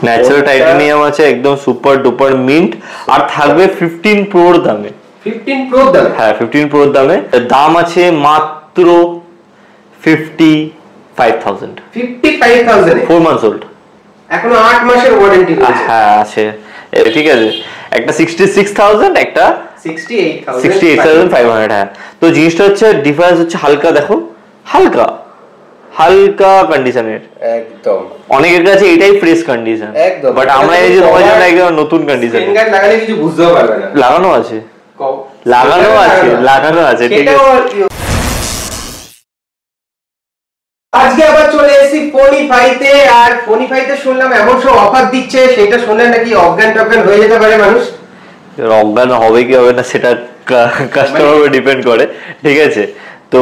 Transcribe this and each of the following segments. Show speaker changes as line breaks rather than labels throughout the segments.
Natural titanium আছে, একদম super duper mint, আর থাকবে 15 প্রোর দামে।
15 প্রোর দামে?
হ্যাঁ 15 প্রোর দামে। দাম আছে মাত্র 55,000।
55,000
4 months old,
এখনো 8 মাসের ওয়ারেন্টি রয়েছে।
হ্যাঁ আছে, ঠিক আছে। একটা 66,000, একটা 68,500। হ্যাঁ, তো জিনিসটা হচ্ছে ডিফারেন্স হচ্ছে হালকা, দেখো হালকা হালকা কন্ডিশনের,
একদম।
অনেকের কাছে এটাই ফ্রেশ কন্ডিশন,
একদম।
বাট আমরা এই যে তোমার জন্য একদম নতুন কন্ডিশন।
স্ক্রিন গার্ড লাগালে কিছু বুঝতেও পারবে না।
লাগানো আছে, লাগানো আছে, ঠিক আছে।
আজকে আবার চলে এসেছি ফোনিফাইতে, আর ফোনিফাইতে শুনলাম এমন সব অফার দিচ্ছে, সেটা শুনলে নাকি অজ্ঞান টজ্ঞান হয়ে যেতে পারে মানুষ।
অজ্ঞান হবে কি হবে না সেটা কাস্টমার উপর ডিপেন্ড করে, ঠিক আছে। তো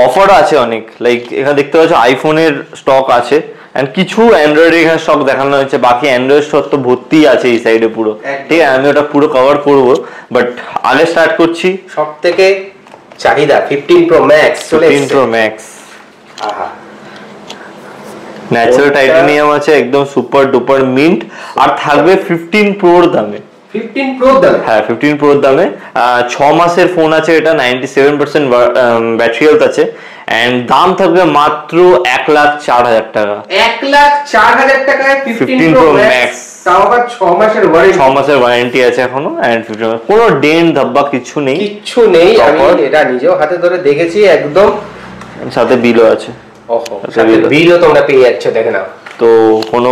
অফার আছে অনেক, লাইক এখানে দেখতে পাচ্ছ আইফোনের স্টক আছে, এন্ড কিছু অ্যান্ড্রয়েড এখানে স্টক দেখানো হচ্ছে, বাকি অ্যান্ড্রয়েড স্টক তো ভর্তি আছে এই সাইডে পুরো, ঠিক আছে। আমি ওটা পুরো কভার করবো, বাট আগে স্টার্ট করছি
সব থেকে চাহিদা 15 প্রো ম্যাক্স চলে এসেছে।
15 প্রো ম্যাক্স, ন্যাচারাল টাইটানিয়াম আছে, একদম সুপার ডুপার মিন্ট, আর থাকবে 15 প্রোর দামে।
15 প্রোর দামে?
হ্যাঁ 15 প্রোর দামে। 6 মাসের ফোন আছে এটা, 97% ব্যাটারি হেলথ আছে, এন্ড দাম থাকবে মাত্র 1,04,000 টাকা।
1,04,000 টাকায় 15 প্রো ম্যাক্স, তাও আবার 6 মাসের ওয়ারেন্টি।
6 মাসের ওয়ারেন্টি আছে এখনো, এন্ড 15 কোনো ডেন্ট ধাব্বা কিছু নেই,
কিচ্ছু নেই। আমি এটা নিজেও হাতে ধরে দেখেছি, একদম।
সাথে বিলও আছে।
ওহো, সাথে বিলও তোমরা পেয়ে যাচ্ছ, দেখে নাও।
তো কোনো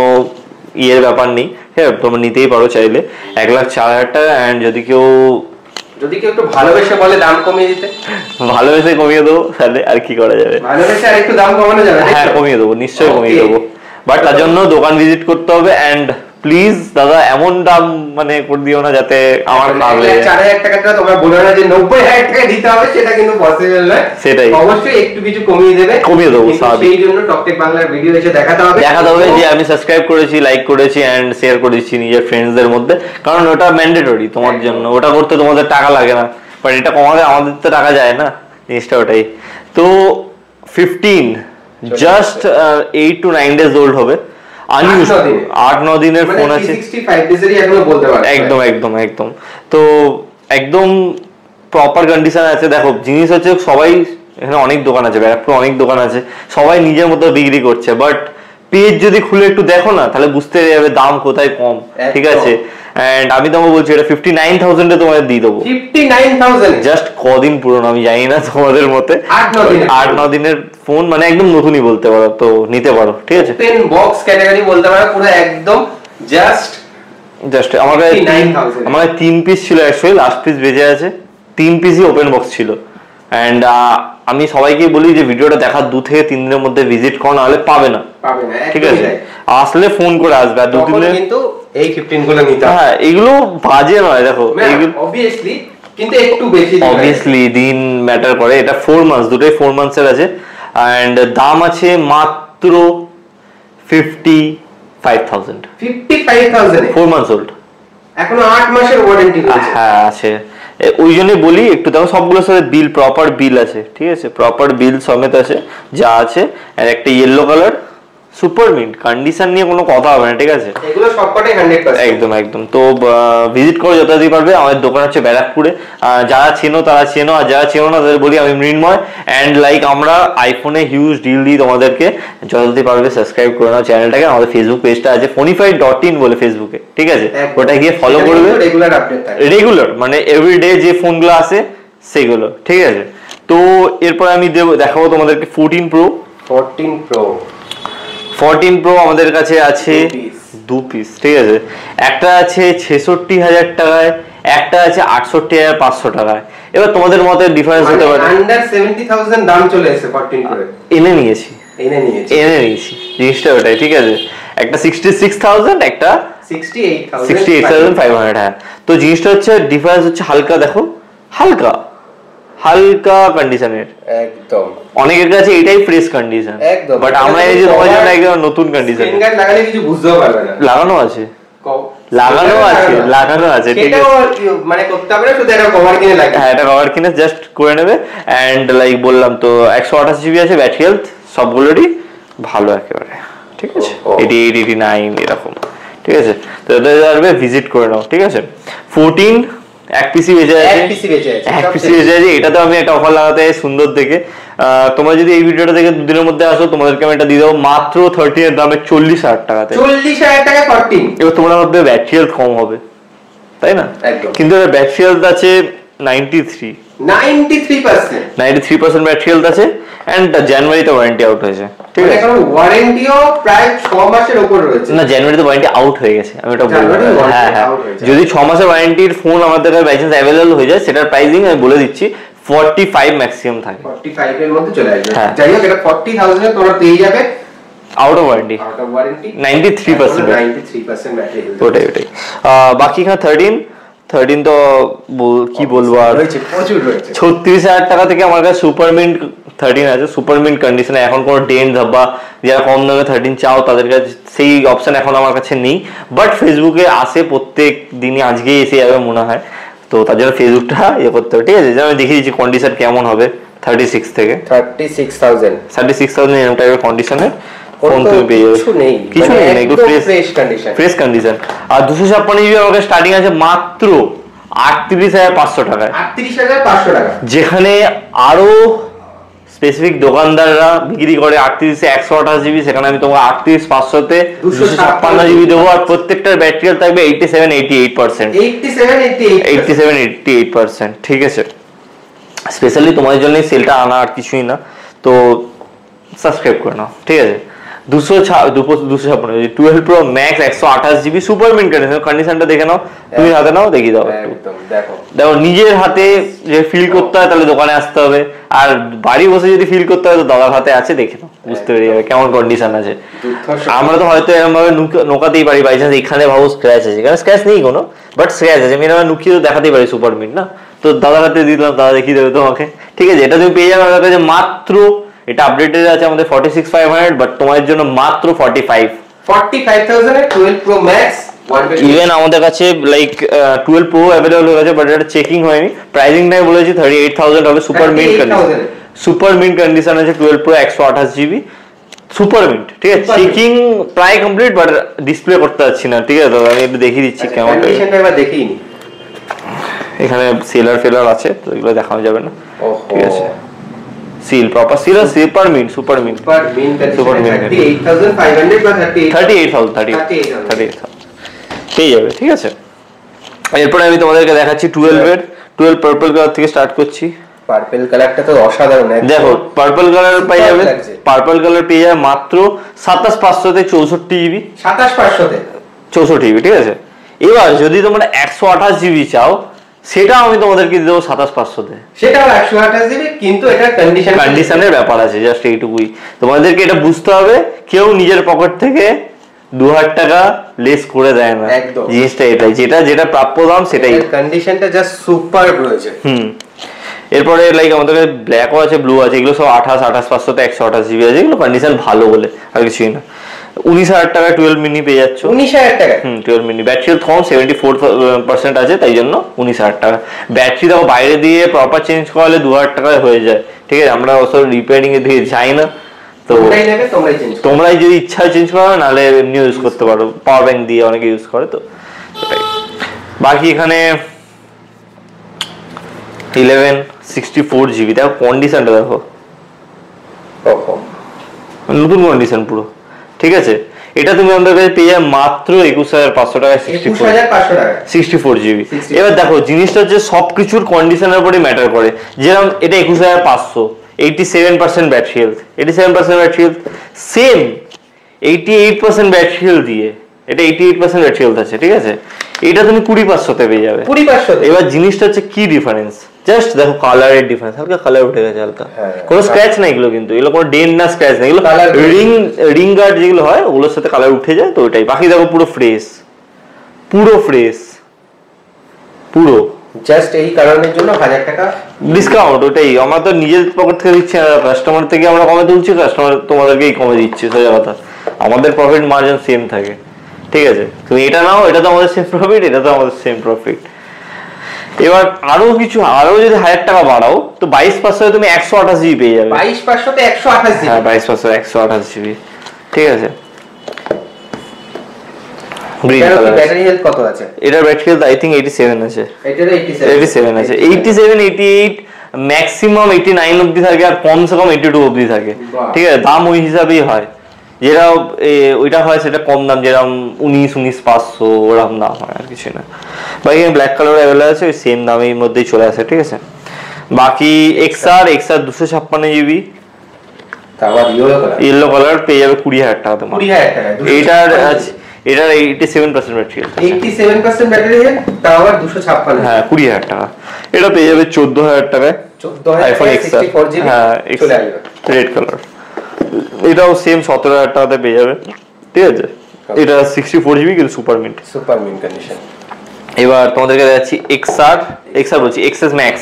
ইয়ের ব্যাপার নেই, হ্যাঁ তোমরা নিতেই পারো চাইলে 1,04,000 টাকা। এন্ড যদি কেউ
একটু ভালোবেসে বলে দাম কমিয়ে দিতে,
ভালোবেসে কমিয়ে দেবো, তাহলে আর কি করা যাবে।
ভালোবেসে আর একটু দাম কমানো যাবে? হ্যাঁ
কমিয়ে দেবো, নিশ্চয়ই কমিয়ে দেবো, বাট তার জন্য দোকান ভিজিট করতে হবে। এন্ড প্লিজ দাদা এমন দাম মানে করে দিও না যাতে আমার ভালো লাগে।
4,000 টাকাটা তোমরা বলো না যে 90,000 টাকা দিতে হবে, সেটা কিন্তু পসিবল নয়।
সেটাই,
অবশ্যই একটু কিছু কমিয়ে দেবে,
কমিয়ে দেবো।
সেই জন্য টকটেক বাংলার ভিডিও এসে দেখাতে হবে
যে আমি সাবস্ক্রাইব করেছি, লাইক করেছি, এন্ড শেয়ার করেছি নিজের ফ্রেন্ডসদের মধ্যে, কারণ ওটা ম্যান্ডেটরি তোমার জন্য, ওটা করতে তোমাদের টাকা লাগে না, বাট এটা কমাতে আমাদের তো টাকা যায় না, জিনিসটা ওটাই। তো 15 জাস্ট 8 to 9 days ওল্ড হবে, 8-9 দিনের ফোন আছে, একদম একদম একদম। তো একদম প্রপার কন্ডিশন আছে। দেখো জিনিস হচ্ছে সবাই এখানে অনেক দোকান আছে, ব্যারাকপুরে অনেক দোকান আছে, সবাই নিজের মতো বিক্রি করছে, বাট পেজ যদি খুলে একটু দেখো না তাহলে বুঝতে যাবে দাম কোথায় কম, ঠিক আছে। এন্ড আমি তোমাকে বলছি এটা 59,000 এ তোমাদের দিয়ে দেবো।
59,000
জাস্ট কদিন পুরনো আমি জানি না তোমাদের মতে, 8-9 দিনের ফোন, মানে একদম নতুনই বলতে পারো, তো নিতে পারো, ঠিক আছে।
পেন বক্স ক্যাটাগরি বলতে পারো পুরো একদম। জাস্ট
আমার কাছে 3 পিস ছিল, অ্যাকচুয়ালি লাস্ট পিস বেঁচে আছে, 3 পিসই ওপেন বক্স ছিল। এন্ড আমি সবাইকে বলি যে ভিডিওটা দেখার 2 থেকে 3 দিনের মধ্যে ভিজিট করো, নাহলে পাবে না, ঠিক আছে। আসলে ফোন করে আসবে, আর 2 দিনে
কিন্তু এই 15 গুলো নিতে হবে।
হ্যাঁ এগুলো বাজে নয়, দেখো
এগুলো অবভিয়াসলি, কিন্তু একটু বেশি
অবভিয়াসলি দিন ম্যাটার করে। এটা 4 মান্থস, দুটোই 4 মান্থসের আছে, এন্ড দাম আছে মাত্র 55,000।
55,000
4 মান্থস ওল্ড,
এখনো 8 মাসের ওয়ারেন্টি রয়েছে।
হ্যাঁ আছে, ওই জন্যই বলি একটু দেখো সবগুলোর সাথে বিল, প্রপার বিল আছে, ঠিক আছে, প্রপার বিল সমেত আছে যা আছে। আর একটা yellow colour super mint condition নিয়ে কোনো কথা হবে না, ঠিক আছে,
এগুলো সবকটাই 100%।
একদম একদম। তো ভিজিট করো যতদিন পারবে, আমাদের দোকান হচ্ছে ব্যারাকপুরে, যারা চেনো তারা চেনো, আর যারা চেনো না তাদের বলি আমি মৃন্ময়। এন্ড লাইক আমরা আইফোনে হিউজ ডিল দিই তোমাদেরকে, যতদিন পারবে সাবস্ক্রাইব করে নাও চ্যানেলটাকে। আমাদের ফেসবুক পেজটা আছে fonified.in বলে ফেসবুকে, ঠিক আছে, ওটা গিয়ে ফলো করবে,
রেগুলার আপডেট থাকে,
রেগুলার মানে এভরিডে যে ফোনগুলো আসে সেগুলো, ঠিক আছে। তো এরপর আমি দেখাবো তোমাদেরকে 14 প্রো। 14 প্রো আমাদের কাছে আছে 2 পিস, ঠিক আছে। একটা আছে 66,000 টাকায়, একটা আছে 68,500 টাকায়। এবার তোমাদের মতে ডিফারেন্স হতে পারে।
আন্ডার 70,000 দাম চলে এসেছে 14 প্রো
এনে নিয়েছি জিনিসটা ওটাই, ঠিক আছে। একটা 66,000, একটা 68,500। হ্যাঁ, তো জিনিসটা হচ্ছে ডিফারেন্স হচ্ছে হালকা, দেখো হালকা হালকা কন্ডিশনের,
একদম।
অনেকের কাছে এটাই ফ্রেশ কন্ডিশন, একদম, বাট আমরা এই যে তোমার জন্য একদম নতুন কন্ডিশন।
স্ক্রিন গার্ড লাগালে কিছু বুঝতেও পারবে না।
লাগানো আছে, ঠিক আছে,
মানে করতে হবে না, শুধু একটা কভার কিনে লাগবে।
হ্যাঁ, এটা কভার কিনে জাস্ট করে নেবে। এন্ড লাইক বললাম তো 128 জিবি আছে ব্যাটারি হেলথ, সবগুলোরই ভালো একেবারে। ঠিক আছে 88 89 এরকম, ঠিক আছে। তো এটা যাবে ভিজিট করে নাও, ঠিক আছে। 14 এক পিসি বেঁচে আছে, এক পিসি বেঁচে আছে। এটাতে আমি একটা অফার লাগাতে সুন্দর দেখে, তোমরা যদি এই ভিডিওটা দেখে দুদিনের মধ্যে আসো তোমাদেরকে আমি এটা দিয়ে দেবো মাত্র 13 এর দামে 40,000 টাকাতে।
40,000 টাকা 14।
এবার তোমরা ভাববে ব্যাটারি হেলথ কম হবে, তাই না? কিন্তু এর ব্যাটারি হেলথ আছে 93% ব্যাটারি হেলথ আছে, এন্ড জানুয়ারিতে ওয়ারেন্টি আউট হয়েছে, ঠিক আছে।
এখন ওয়ারেন্টিও প্রায় 6 মাসের উপর রয়েছে।
না, জানুয়ারিতে ওয়ারেন্টি আউট হয়ে গেছে, আমি এটা বলবো। হ্যাঁ হ্যাঁ, যদি 6 মাসের ওয়ারেন্টির ফোন আমাদের কাছে বাই চান্স অ্যাভেলেবল হয়ে যায়, সেটার প্রাইসিং আমি বলে দিচ্ছি 45 ম্যাক্সিমাম থাকে,
45 এর মধ্যে চলে আসবে। যাই হোক, এটা 40,000 এ তোমরা পেয়ে যাবে
out of warranty 93%
battery health.
ওটাই। বাকি এখানে 13 তো কি বলবো, আর
প্রচুর রয়েছে।
36,000 টাকা থেকে আমার কাছে সুপার মিন্ট 13 আছে, সুপার মিন্ট কন্ডিশনে। এখন কোনো ডেন্ট বা যারা কম দামে 13 চাও তাদের কাছে সেই অপশন এখন আমার কাছে নেই, বাট ফেসবুকে আসে প্রত্যেক দিনই, আজকেই এসে যাবে মনে হয়, তো তার জন্য ফেসবুকটা ইয়ে করতে হবে, ঠিক আছে। যেমন আমি দেখিয়ে দিচ্ছি কন্ডিশন কেমন হবে 36 থেকে 36,000 এরকম টাইপের কন্ডিশনে ফোন তুমি পেয়ে যাবে। কিছু নেই, একদম ফ্রেশ কন্ডিশন। আর 256 জিবি আমাকে স্টার্টিং আছে মাত্র 38,500 টাকায়,
38,500 টাকা।
যেখানে আরো স্পেসিফিক দোকানদাররা বিক্রি করে 38 128 জিবি, সেখানে আমি তোমাকে 38,500 তে 256 জিবি দেবো। আর প্রত্যেকটার ব্যাটারি হেলথ থাকবে 87-88%, ঠিক আছে। স্পেশালি তোমাদের জন্য সেলটা আনা, আর কিছুই না। তো সাবস্ক্রাইব করে নাও, ঠিক আছে। 12 Pro Max 128 GB super mint কন্ডিশনটা দেখে নাও, তুমি হাতে নাও, দেখিয়ে দাও একদম। দেখো নিজের হাতে যে ফিল করতে হয় তাহলে দোকানে আসতে হবে, আর বাড়ি বসে যদি ফিল করতে হয় তো দাদার হাতে আছে, দেখে নাও, বুঝতে পেরে যাবে কেমন কন্ডিশন আছে। আমরা তো হয়তো এরকম ভাবে নোকাতেই পারি, বাই চান্স এখানে ভাবো স্ক্র্যাচ আছে, এখানে স্ক্র্যাচ নেই কোনো, বাট স্ক্র্যাচ আছে, আমি এরকম নুকিয়ে তো দেখাতেই পারি সুপার মিন্ট না, তো দাদার হাতে দিলাম, দাদা দেখিয়ে দেবে তোমাকে, ঠিক আছে। এটা তুমি পেয়ে যাবে আমার কাছে মাত্র, এটা আপডেটেড আছে আমাদের 46,500, বাট তোমাদের জন্য মাত্র
45,000 এ 12 Pro Max।
ইভেন আমাদের কাছে লাইক 12 Pro अवेलेबल হয়ে গেছে, বাট এটা চেকিং হয়নি। প্রাইসিংটা আমি বলেছি 38,000 হবে, super mint condition, super mint condition আছে 12 Pro 128 জিবি সুপার মিন্ট, ঠিক আছে। চেকিং প্রায় কমপ্লিট, বাট ডিসপ্লে করতে পারছি না, ঠিক আছে। আমি একটু দেখিয়ে দিচ্ছি কেমন
কন্ডিশনটা, এবার দেখিনি।
এখানে ফেলার আছে, তো এগুলো দেখানো যাবে না, ঠিক আছে। Seal proper seal, super mint
38,500 বা
38,000 পেয়ে যাবে, ঠিক আছে। এরপরে আমি তোমাদেরকে দেখাচ্ছি 12 পার্পল কালার থেকে স্টার্ট করছি।
পার্পল কালারটা তো অসাধারণ,
দেখো পার্পল কালার পেয়ে যাবে, পার্পল কালার পেয়ে যাবে মাত্র 27,500 তে 64 জিবি,
27,500 তে
64 জিবি, ঠিক আছে। এবার যদি তোমরা 128 জিবি চাও, সেটা আমি তোমাদেরকে দিয়ে দেবো 27,500 তে,
সেটাও 128 জিবি, কিন্তু এটা
কন্ডিশনের ব্যাপার আছে, জাস্ট এইটুকুই তোমাদেরকে এটা বুঝতে হবে। কেউ নিজের পকেট থেকে 2,000 টাকা লেস করে দেয় না, জিনিসটা এটাই, যেটা প্রাপ্য দাম সেটাই।
কন্ডিশনটা জাস্ট সুপার রয়েছে।
এরপরে লাইক আমাদের কাছে ব্ল্যাকও আছে, ব্লু আছে, এগুলো সব 28,500 তে 128 জিবি আছে, এগুলো কন্ডিশন ভালো বলে আর কিছুই না। 19,000 টাকা 12 মিনি পেয়ে যাচ্ছ,
19,000 টাকা।
12 মিনি ব্যাটারি হেলথ 74% আছে, তাই জন্য 19,000 টাকা। ব্যাটারি দেখো বাইরে দিয়ে প্রপার চেঞ্জ করালে 2,000 টাকায় হয়ে যায়, ঠিক আছে। আমরা ওসব রিপেয়ারিং এ দিয়ে যাই না, তো তোমরাই যদি ইচ্ছা চেঞ্জ করো, নাহলে এমনি ইউজ করতে পারো, পাওয়ার ব্যাংক দিয়ে অনেকে ইউজ করে, তো বাকি এখানে 1164 জিবি, দেখো কন্ডিশনটা দেখো, নতুন কন্ডিশন পুরো, ঠিক আছে। এটা তুমি আমাদের কাছে পেয়ে যাবে মাত্র 21,500 টাকায় 64 জিবি। এবার দেখো জিনিসটা হচ্ছে সবকিছুর কন্ডিশনের উপরই ম্যাটার করে। যেরকম এটা 21,500, 87% battery health, 87% battery health, same 88% battery health দিয়ে এটা 88% ব্যাটারি হেলথ আছে, ঠিক আছে। এটা তুমি 20,500 তে পেয়ে যাবে,
20,500।
এবার জিনিসটা হচ্ছে কি ডিফারেন্স, জাস্ট দেখো কালারের ডিফারেন্স, হালকা কালার উঠে গেছে হালকা, কোনো স্ক্র্যাচ নাই এগুলো, কিন্তু এগুলো কোনো ডেন্ট না, স্ক্র্যাচ না, এগুলো রিং গার্ড যেগুলো হয় ওগুলোর সাথে কালার উঠে যায়, তো ওইটাই। বাকি দেখো পুরো ফ্রেশ, পুরো
জাস্ট এই কারণের জন্য 1,000 টাকা
ডিসকাউন্ট। ওটাই, আমরা তো নিজের পকেট থেকে দিচ্ছি না, কাস্টমার থেকে আমরা কমে তুলছি, কাস্টমার তোমাদেরকেই কমে দিচ্ছে, সোজা কথা। আমাদের প্রফিট মার্জিন সেম থাকে, ঠিক আছে। তুমি এটা নাও, এটা তো আমাদের সেম প্রফিট, এটা তো আমাদের সেম প্রফিট। এবার আরো যদি 1,000 টাকা বাড়াও, তো 22,500 তুমি 128 জিবি পেয়ে যাবে।
22,500 তে 128 জিবি,
হ্যাঁ 22,500 128 জিবি, ঠিক আছে। Green colour.
ব্যাটারি হেলথ কত আছে?
এটার ব্যাটারি হেলথ আই থিং 87 আছে।
এটার
87 আছে। 87 88 ম্যাক্সিমাম 89 অবধি থাকে, আর কমসে কম 82 অবধি থাকে। ঠিক আছে, দাম ওই হিসাবেই হয়। যেটা ওইটা হয় সেটা কম দাম, যেরকম 19,500 ওরকম দাম হয়, আর কিছু না। বাকি ব্ল্যাক কালার অ্যাভেলেবল আছে, ওই সেম দামের মধ্যেই চলে আসে। ঠিক আছে, বাকি XR 256 GB,
তারপর
ইয়েলো কালার পেয়ে যাবে 20,000 টাকাতে।
20,000 টাকা।
এটার 87% ব্যাটারি হেলথ।
87% ব্যাটারি হেলথ, তারপর 256।
হ্যাঁ, 20,000 টাকা। এটা পেয়ে যাবে 14,000 টাকায়।
14,000
আইফোন XR
64 GB চলে আসবে,
রেড কালার। এটাও সেম 17,000 টাকাতে পেয়ে যাবে। ঠিক আছে, এটা 64 GB কিন্তু সুপার মিন্ট
কন্ডিশন।
এবার তোমাদেরকে দেখাচ্ছি XR বলছি XS Max।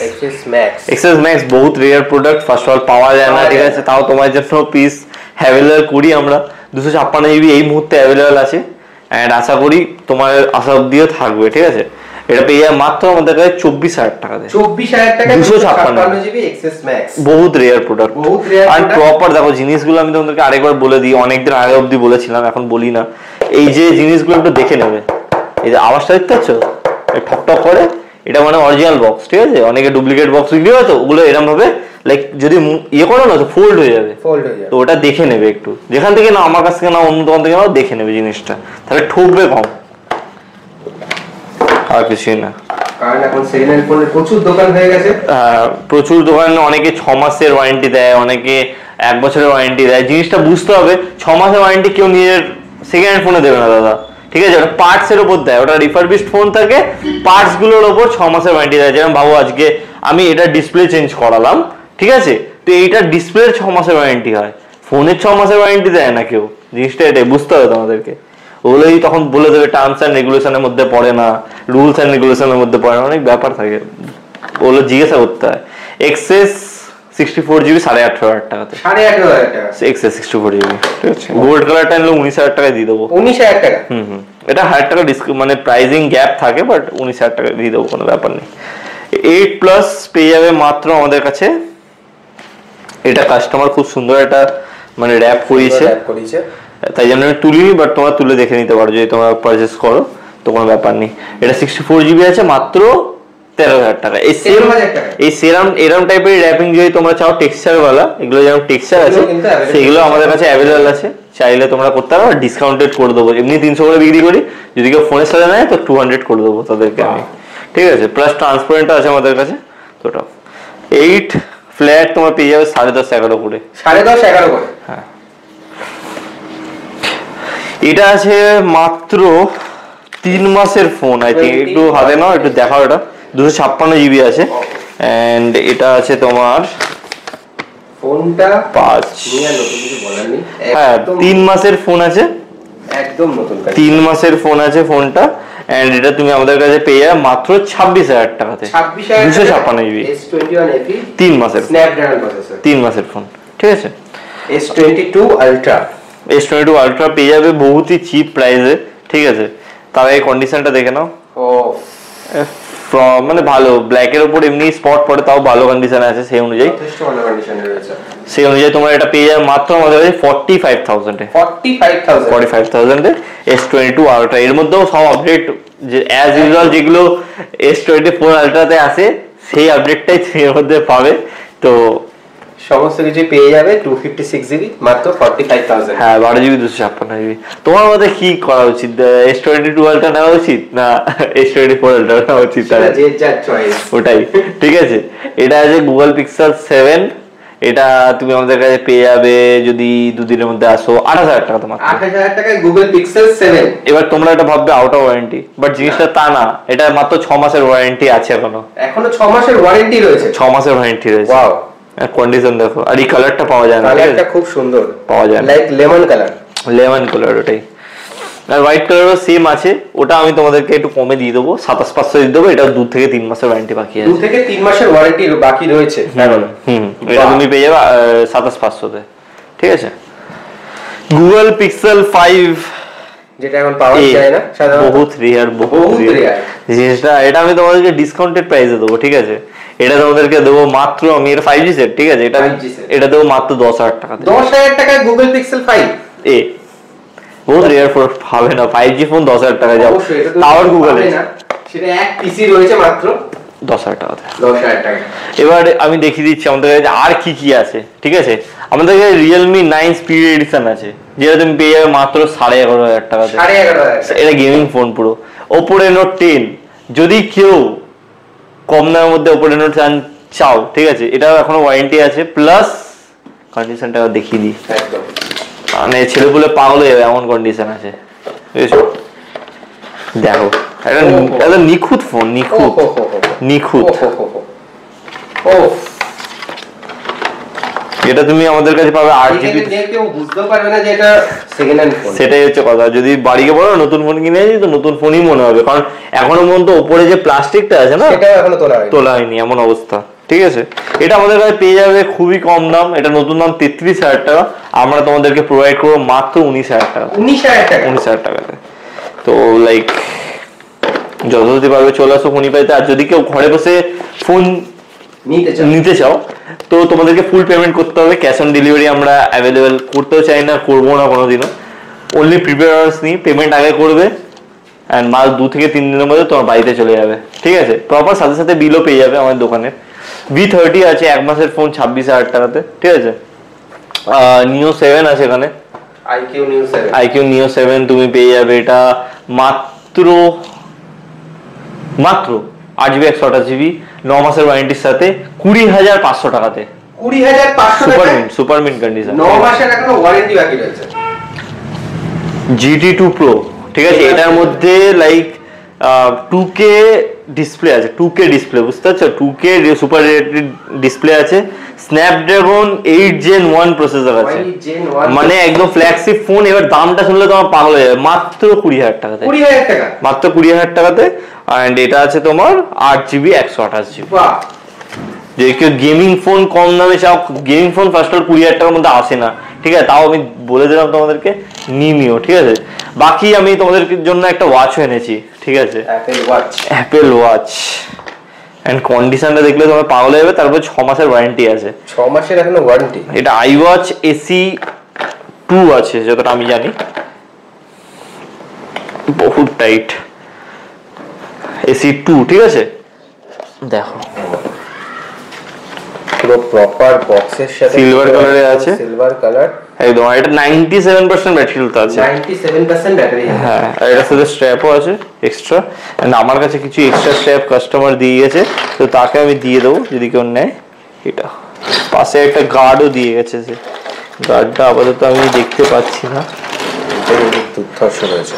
XS Max বহুত rare product, first of all পাওয়া যায় না। ঠিক আছে, তাও তোমার জন্য পিস অ্যাভেলেবল করি আমরা। 256 GB এই মুহূর্তে অ্যাভেলেবল আছে, অ্যান্ড আশা করি তোমার আশা অব্দিও থাকবে। ঠিক আছে, এটা পেয়ে যাবে মাত্র আমাদের কাছে 24,000 টাকাতে।
24,000 টাকা 256 GB XS Max।
বহুত রেয়ার প্রোডাক্ট, আর প্রপার দেখো জিনিসগুলো আমি তোমাদেরকে আরেকবার বলে দিই, অনেকদিন আগে অবধি বলেছিলাম, এখন বলি না। এই যে জিনিসগুলো একটু দেখে নেবে, এই যে আওয়াজটা দেখতে পাচ্ছ ঠক ঠক করে, এটা মানে অরিজিনাল বক্স। ঠিক আছে, অনেকে ডুপ্লিকেট বক্স বিক্রি হয়, তো ওগুলো এরকম ভাবে লাইক যদি ইয়ে করো না তো ফোল্ড হয়ে যাবে। তো ওটা দেখে নেবে একটু, যেখান থেকে না আমার কাছ থেকে না অন্য দোকান থেকে নাও, দেখে নেবে জিনিসটা, তাহলে ঠকবে কম, আর কিছুই না।
কারণ এখন সেকেন্ড হ্যান্ড ফোনের প্রচুর দোকান হয়ে গেছে।
প্রচুর দোকান, অনেকে 6 মাসের ওয়ারেন্টি দেয়, অনেকে 1 বছরের ওয়ারেন্টি দেয়। জিনিসটা বুঝতে হবে, 6 মাসের ওয়ারেন্টি কেউ নিজের সেকেন্ড হ্যান্ড ফোনে দেবে না দাদা। ঠিক আছে, ওটা পার্টস এর উপর দেয়, ওটা রিফারবিশড ফোন থাকে, পার্টস গুলোর উপর 6 মাসের ওয়ারেন্টি দেয়। যেরকম ভাবো আজকে আমি এটা ডিসপ্লে চেঞ্জ করালাম, ঠিক আছে, তো এইটা ডিসপ্লের 6 মাসের ওয়ারেন্টি হয়, ফোনের 6 মাসের ওয়ারেন্টি দেয় না কেউ। জিনিসটা এটাই বুঝতে হবে তোমাদেরকে। ওগুলোই তখন বলে দেবে টার্মস অ্যান্ড রেগুলেশনের মধ্যে পড়ে না, রুলস অ্যান্ড রেগুলেশনের মধ্যে পড়ে না, অনেক ব্যাপার থাকে, ওগুলো জিজ্ঞাসা করতে হয়। XS 64 GB 18,500 টাকাতে।
18,500 টাকা
XS 64 GB। ঠিক আছে, গোল্ড কালারটা নিলে 19,000 টাকায় দিয়ে দেবো।
19,000 টাকা?
এটা 1,000 টাকা মানে প্রাইসিং গ্যাপ থাকে, বাট 19,000 টাকা দিয়ে দেবো, কোনো ব্যাপার নেই। 8+ পেয়ে যাবে মাত্র আমাদের কাছে। এটা কাস্টমার খুব সুন্দর একটা মানে র্যাপ করিয়েছে, তাই জন্য আমি তুলিনি, বাট তোমরা তুলে দেখে নিতে পারো যদি তোমরা পারচেস করো, তো কোনো ব্যাপার নেই। এটা 64 GB আছে মাত্র 13,000 টাকা। এই সেরাম এরম টাইপের র্যাপিং যদি তোমরা চাও টেক্সচার ওয়ালা, এগুলো যেমন টেক্সচার আছে সেগুলো আমাদের কাছে অ্যাভেলেবল আছে, চাইলে তোমরা করতে পারো, ডিসকাউন্টেড করে দেবো। এমনি 300 করে বিক্রি করি, যদি কেউ ফোনের সাথে নেয় তো 200 করে দেবো তাদেরকে আমি। ঠিক আছে, প্লাস ট্রান্সপারেন্ট আছে আমাদের কাছে। তো 8 ফ্ল্যাট তোমার পেয়ে যাবে 10.5-11 করে।
10.5-11 করে?
হ্যাঁ, এটা আছে মাত্র 3 মাসের ফোন। আই থিঙ্ক একটু হাতে নাও, একটু দেখাও। এটা 256 GB আছে, এন্ড এটা আছে তোমার
ফোনটা
5। হ্যাঁ, 3 মাসের ফোন আছে,
একদম নতুন
3 মাসের ফোন আছে ফোনটা, এন্ড এটা তুমি আমাদের কাছে পেয়ে যাবে মাত্র 26,000 টাকাতে। 256 GB
S21 FE
3 মাসের
স্ন্যাপড্রাগন প্রসেসর,
3 মাসের ফোন। ঠিক আছে,
S22 Ultra
পেয়ে যাবে বহুতই চিপ প্রাইসে। ঠিক আছে, তবে এই কন্ডিশনটা দেখে নাও, মানে ভালো, ব্ল্যাকের উপর এমনি স্পট পড়ে, তাও ভালো কন্ডিশনে আছে, সেই অনুযায়ী তোমরা এটা পেয়ে যাবে মাত্র আমাদের কাছে 45,000 এ। 45,000 এ S22 Ultra। এর মধ্যেও সব আপডেট যে অ্যাজ ইউজুয়াল যেগুলো S24 Ultra তে আছে, সেই আপডেটটাই এর মধ্যে পাবে। তো
সমস্ত কিছু পেয়ে যাবে 256 GB মাত্র 45,000।
হ্যাঁ, 12 GB 256 GB। তোমার মতে কি করা উচিত, S22 Ultra নেওয়া উচিত না S24 Ultra নেওয়া উচিত? ওটাই, ঠিক আছে। এটা আছে Google Pixel 7, এটা তুমি আমাদের কাছে পেয়ে যাবে যদি 2 দিনের মধ্যে আসো 8,000 টাকা। তোমার
8,000 টাকায় Google Pixel 7।
এবার তোমরা এটা ভাববে আউট অফ ওয়ারেন্টি, বাট জিনিসটা তা না, এটা মাত্র 6 মাসের ওয়ারেন্টি আছে। এখনো
6 মাসের ওয়ারেন্টি রয়েছে।
6 মাসের ওয়ারেন্টি রয়েছে।
ওয়াও,
কন্ডিশন দেখো, আর এই কালারটা পাওয়া যায় না,
কালারটা খুব সুন্দর
পাওয়া যায়,
লাইক লেমন কালার,
ওটাই। আর হোয়াইট কালারও সেম আছে, ওটা আমি তোমাদেরকে একটু কমে দিয়ে দেবো, 27,500 দিয়ে দেবো। এটা 2 থেকে 3 মাসের ওয়ারেন্টি বাকি আছে।
2 থেকে 3 মাসের ওয়ারেন্টি বাকি রয়েছে।
এটা তুমি পেয়ে যাবে 27,500 তে। ঠিক আছে, Google Pixel 5,
যেটা এখন পাওয়া যায় না সাধারণত,
বহুত রেয়ার জিনিসটা। এটা আমি তোমাদেরকে ডিসকাউন্টেড প্রাইসে দেবো। ঠিক আছে, এটা তোমাদেরকে দেবো মাত্র, আমি এটা 5G সেট, ঠিক আছে, এটা দেবো মাত্র 10,000 টাকা।
10,000 টাকায় Google Pixel 5
এ বহুত রেয়ার ফোন পাবে না 5G ফোন 10,000 টাকা যাও, তাও গুগলে
সেটা এক পিসি রয়েছে মাত্র
10,000 টাকাতে।
10,000 টাকা।
এবার আমি দেখিয়ে দিচ্ছি আমাদের কাছে আর কি কি আছে, ঠিক আছে। আমাদের কাছে Realme 9 স্পিড এডিশন আছে, যেটা তুমি পেয়ে যাবে মাত্র 11,500 টাকাতে।
11,500,
এটা গেমিং ফোন পুরো। Oppo Reno 10, যদি কেউ কম দামের মধ্যে Oppo Reno 10 চাও, ঠিক আছে, এটাও এখনো ওয়ারেন্টি আছে, প্লাস কন্ডিশনটা দেখিয়ে দিই,
একদম
মানে ছেলেপুলে পাগল হয়ে যাবে এমন কন্ডিশন আছে, বুঝেছো। দেখো এটা নিখুঁত ফোন, নিখুঁত নিখুঁত। এটা তুমি আমাদের কাছে পাবে 8GB,
কেউ বুঝতেও পারবে না যে এটা সেকেন্ড হ্যান্ড ফোন।
সেটাই হচ্ছে কথা। যদি বাড়িকে বলো নতুন ফোন কিনে আনি তো নতুন ফোনই মনে হবে, কারণ এখনো পর্যন্ত উপরে যে প্লাস্টিকটা আছে না,
সেটাও এখনো তোলা হয়নি
এমন অবস্থা, ঠিক আছে। এটা আমাদের কাছে পেয়ে যাবে খুবই কম দাম, এটা নতুন দাম 33,000 টাকা, আমরা তোমাদেরকে প্রোভাইড করবো মাত্র 19,000 টাকা। 19,000 টাকাতে। তো লাইক যতদিন পারবে চলে আসো ফোনই পাইতে। আর যদি কেউ ঘরে বসে ফোন নিতে চাও তো তোমাদেরকে ফুল পেমেন্ট করতে হবে, ক্যাশ অন ডেলিভারি আমরা অ্যাভেলেবেল করতেও চাই না, করবো না কোনোদিনও। অনলি প্রিপেয়ার অর্ডারস নিই, পেমেন্ট আগে করবে অ্যান্ড মাল 2 থেকে 3 দিনের মধ্যে তোমার বাড়িতে চলে যাবে, ঠিক আছে। প্রপার সাথে সাথে বিলও পেয়ে যাবে আমাদের দোকানে। V30 আছে 1 মাসের ফোন 26,000 টাকাতে, ঠিক আছে। Neo 7 আছে এখানে, IQ Neo 7 তুমি পেয়ে যাবে এটা মাত্র 8GB 128GB 9 মাসের ওয়ারেন্টির সাথে 20,500 টাকাতে।
20,500
সুপার মিন্ট কন্ডিশন,
9 মাসের এখনো ওয়ারেন্টি বাকি রয়েছে।
GT2 Pro, ঠিক আছে। এটার মধ্যে লাইক 2K ডিসপ্লে আছে, 2K ডিসপ্লে, বুঝতে পারছো, 2K সুপার ডিসপ্লে আছে, স্ন্যাপড্রাগন 8 Gen 1 প্রসেসর আছে, মানে একদম ফ্ল্যাগশিপ ফোন। এবার দামটা শুনলে তোমার পাগল হয়ে যাবে, মাত্র 20,000 টাকাতে।
20,000 টাকা,
মাত্র 20,000 টাকাতে। এন্ড এটা আছে তোমার 8GB 128GB। যে কেউ গেমিং ফোন কম দামে চাও, গেমিং ফোন ফার্স্ট অল 20,000 টাকার মধ্যে আসে না, ঠিক আছে। তাও আমি বলে দিলাম তোমাদেরকে নিও, ঠিক আছে। বাকি আমি তোমাদের জন্য একটা ওয়াচও এনেছি, ঠিক আছে, অ্যাপেল ওয়াচ। এন্ড কন্ডিশনটা দেখলে তোমার পাগল হয়ে যাবে। তারপর 6 মাসের ওয়ারেন্টি আছে,
6 মাসের এখনো ওয়ারেন্টি।
এটা iWatch SE2 আছে যতটা আমি জানি, বহুত টাইট SE2, ঠিক আছে। দেখো
পুরো প্রপার বক্সের সাথে
সিলভার কালারে আছে,
সিলভার কালার
একদম। এটা 97% ব্যাটারি হেলথ আছে,
97% ব্যাটারি।
হ্যাঁ, আর এটার সাথে স্ট্র্যাপও আছে এক্সট্রা। এন্ড আমার কাছে কিছু এক্সট্রা স্ট্র্যাপ কাস্টমার দিয়ে গেছে, তো তাকে আমি দিয়ে দেবো যদি কেউ নেয়। এটা পাশে একটা গার্ডও দিয়ে গেছে, সে গার্ডটা আপাতত আমি দেখতে পাচ্ছি না,
দুর্ধর্ষ রয়েছে।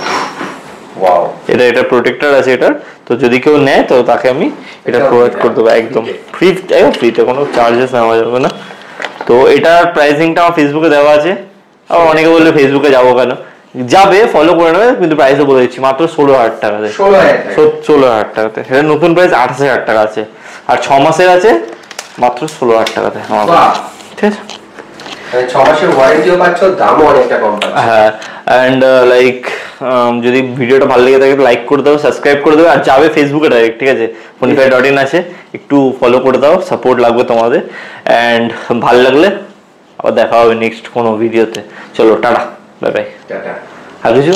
ওয়াও,
এটা প্রোটেক্টর আছে এটার, তো যদি কেউ নেয় তো তাকে আমি এটা প্রোভাইড করে দেবো একদম ফ্রিতে, কোনো চার্জেস নেওয়া যাবে না। তো এটার প্রাইসিংটা আমার ফেসবুকে দেওয়া আছে। আবার অনেকে বললে ফেসবুকে যাবো কেন, যাবে, ফলো করে নেবে, কিন্তু প্রাইসও বলে দিচ্ছি মাত্র 16,000 টাকাতে। 16,000 টাকাতে। এটা নতুন প্রাইস 28,000 টাকা আছে, আর 6 মাসের আছে মাত্র 16,000 টাকাতে, ঠিক আছে।
6 মাসের ওয়ারেন্টিও পাচ্ছ, দামও অনেকটা কম পাচ্ছ।
হ্যাঁ, এন্ড লাইক যদি ভিডিওটা ভালো লেগে থাকে লাইক করে দাও, সাবস্ক্রাইব করে দেবে, আর যাবে ফেসবুকে ডাইরেক্ট, ঠিক আছে। Fonify.in আছে, একটু ফলো করে দাও, সাপোর্ট লাগবে তোমাদের। এন্ড ভালো লাগলে আবার দেখা হবে নেক্সট কোনো ভিডিওতে। চলো টাটা, বাই বাই।
টাটা।
আর কিছু